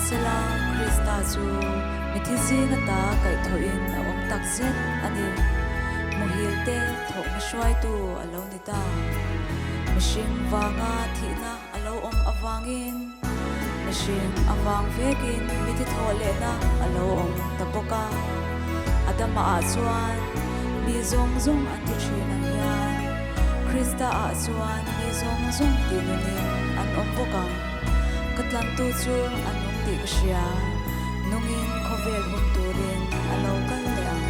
sela Krista chu mithizi na ta kai thoin awam tak zet ani mohil te thok na shwai tu alo ni ta mishing wanga thina alo om awangin mishing awang vekin mithi thole na alo om tapoka adama a chuan mi zong zong an ti thin ang yan Krista a chuan mi zong zong tinunin an om pokang katlan tu chu anong ti siya nungin khovel hum turin alo kal leang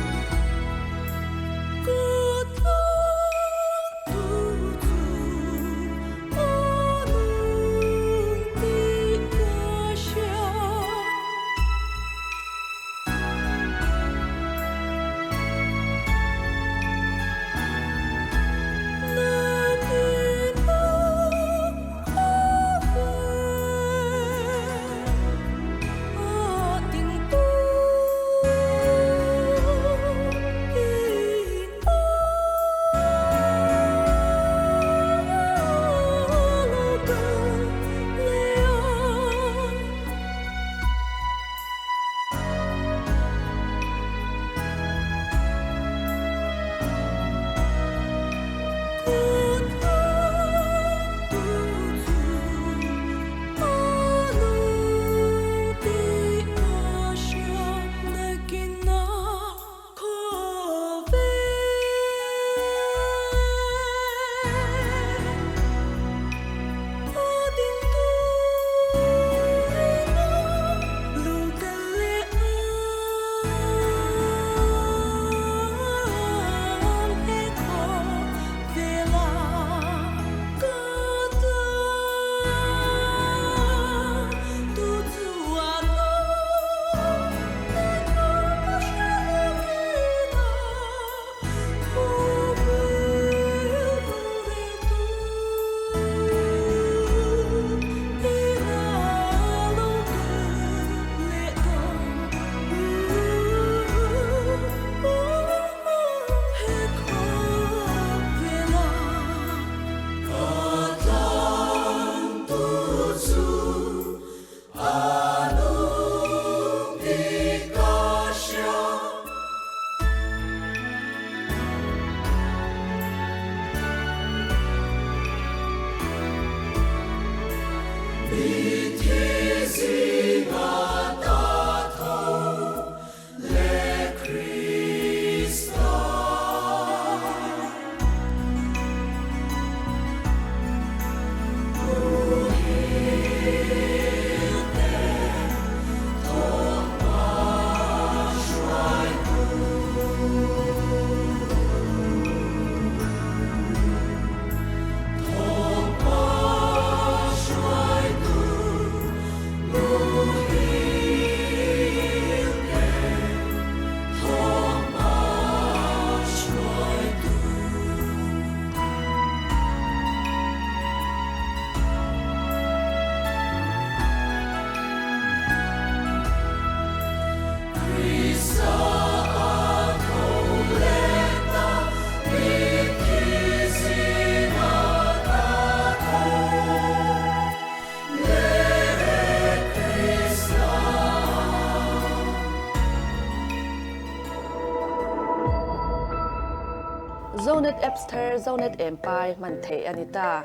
Zonet Appster Zonet Empire man thei anita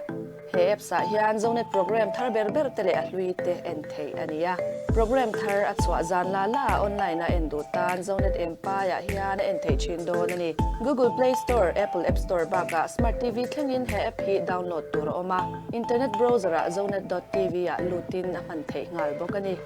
he apps a hian Zonet program thar ber tele a hluite en thei ania program thar a chwa zan la online a endu tan Zonet Empire hian en thei chin don ani Google Play Store Apple App Store baka Smart TV thlengin he app hi download tur oma internet browser a zonet.tv a lutin a man thei ngal bokani